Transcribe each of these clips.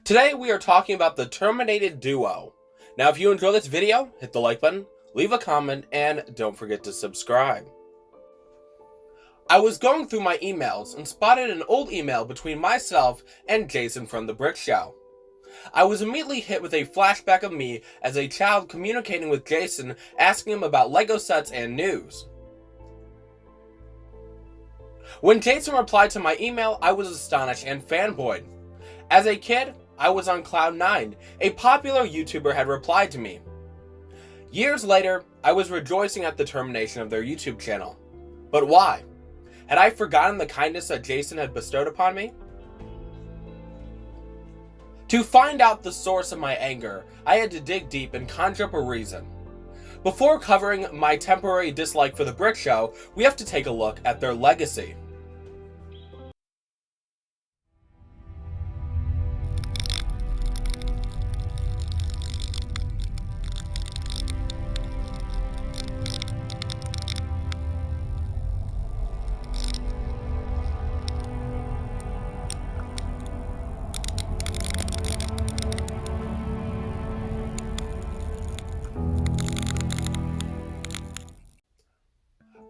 Today we are talking about the Terminated duo. Now if you enjoy this video, hit the like button, leave a comment, and don't forget to subscribe. I was going through my emails and spotted an old email between myself and Jason from TheBrickShow. I was immediately hit with a flashback of me as a child communicating with Jason, asking him about LEGO sets and news. When Jason replied to my email, I was astonished and fanboyed. As a kid, I was on cloud 9. A popular YouTuber had replied to me. Years later, I was rejoicing at the termination of their YouTube channel. But why? Had I forgotten the kindness that Jason had bestowed upon me? To find out the source of my anger, I had to dig deep and conjure up a reason. Before covering my temporary dislike for TheBrickShow, we have to take a look at their legacy.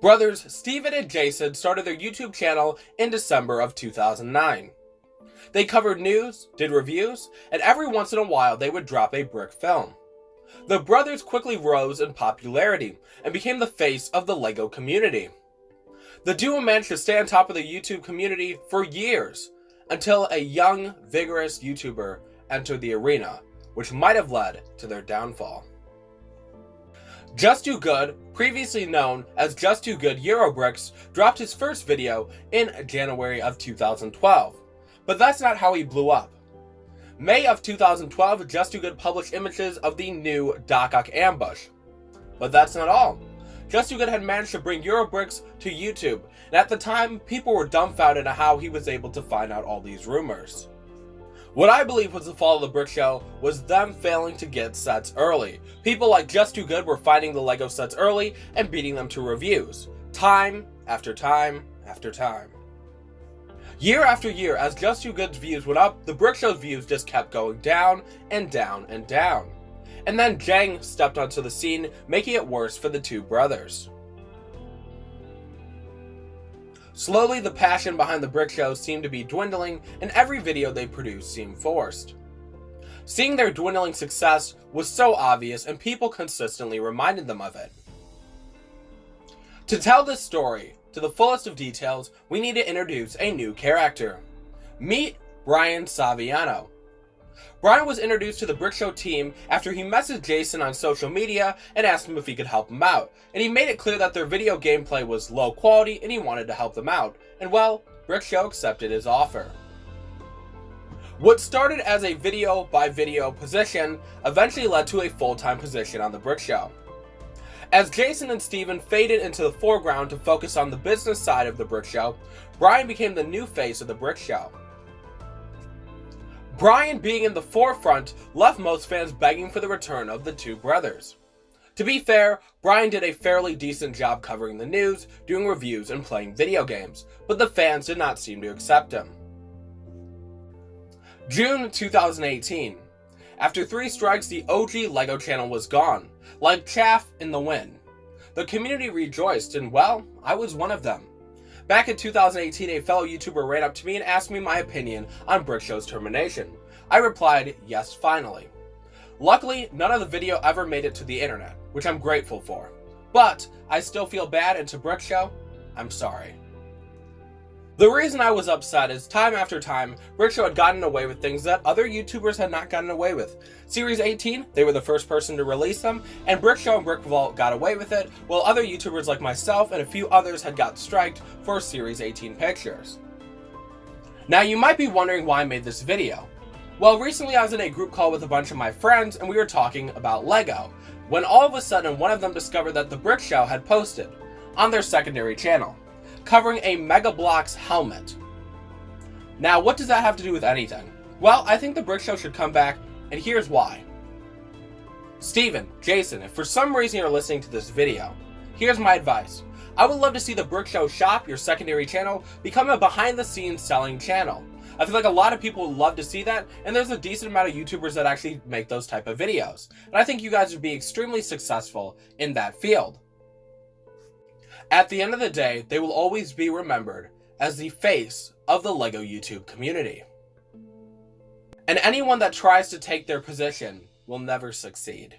Brothers Steven and Jason started their YouTube channel in December of 2009. They covered news, did reviews, and every once in a while they would drop a brick film. The brothers quickly rose in popularity and became the face of the LEGO community. The duo managed to stay on top of the YouTube community for years, until a young, vigorous YouTuber entered the arena, which might have led to their downfall. Just Too Good, previously known as Just Too Good Eurobricks, dropped his first video in January of 2012. But that's not how he blew up. May of 2012, Just Too Good published images of the new Doc Ock ambush. But that's not all. Just Too Good had managed to bring Eurobricks to YouTube, and at the time, people were dumbfounded at how he was able to find out all these rumors. What I believe was the fall of TheBrickShow was them failing to get sets early. People like Just Too Good were finding the LEGO sets early and beating them to reviews. Time after time after time. Year after year, as Just Too Good's views went up, TheBrickShow's views just kept going down and down and down. And then Jang stepped onto the scene, making it worse for the two brothers. Slowly, the passion behind TheBrickShow seemed to be dwindling, and every video they produced seemed forced. Seeing their dwindling success was so obvious, and people consistently reminded them of it. To tell this story to the fullest of details, we need to introduce a new character. Meet Brian Saviano. Brian was introduced to the TheBrickShow team after he messaged Jason on social media and asked him if he could help him out, and he made it clear that their video gameplay was low quality and he wanted to help them out, and well, TheBrickShow accepted his offer. What started as a video by video position eventually led to a full-time position on TheBrickShow. As Jason and Steven faded into the foreground to focus on the business side of TheBrickShow, Brian became the new face of TheBrickShow. Brian being in the forefront left most fans begging for the return of the two brothers. To be fair, Brian did a fairly decent job covering the news, doing reviews, and playing video games, but the fans did not seem to accept him. June 2018. After 3 strikes, the OG LEGO channel was gone, like chaff in the wind. The community rejoiced, and well, I was one of them. Back in 2018, a fellow YouTuber ran up to me and asked me my opinion on TheBrickShow's termination. I replied, yes, finally. Luckily, none of the video ever made it to the internet, which I'm grateful for. But I still feel bad, and to TheBrickShow, I'm sorry. The reason I was upset is time after time, TheBrickShow had gotten away with things that other YouTubers had not gotten away with. Series 18, they were the first person to release them, and TheBrickShow and BrickVault got away with it, while other YouTubers like myself and a few others had got striked for Series 18 pictures. Now you might be wondering why I made this video. Well, recently I was in a group call with a bunch of my friends and we were talking about LEGO, when all of a sudden one of them discovered that TheBrickShow had posted on their secondary channel, covering a Mega Bloks helmet. Now, what does that have to do with anything? Well, I think TheBrickShow should come back, and here's why. Steven, Jason, if for some reason you're listening to this video, here's my advice. I would love to see TheBrickShow shop, your secondary channel, become a behind-the-scenes selling channel. I feel like a lot of people would love to see that, and there's a decent amount of YouTubers that actually make those type of videos. And I think you guys would be extremely successful in that field. At the end of the day, they will always be remembered as the face of the LEGO YouTube community. And anyone that tries to take their position will never succeed.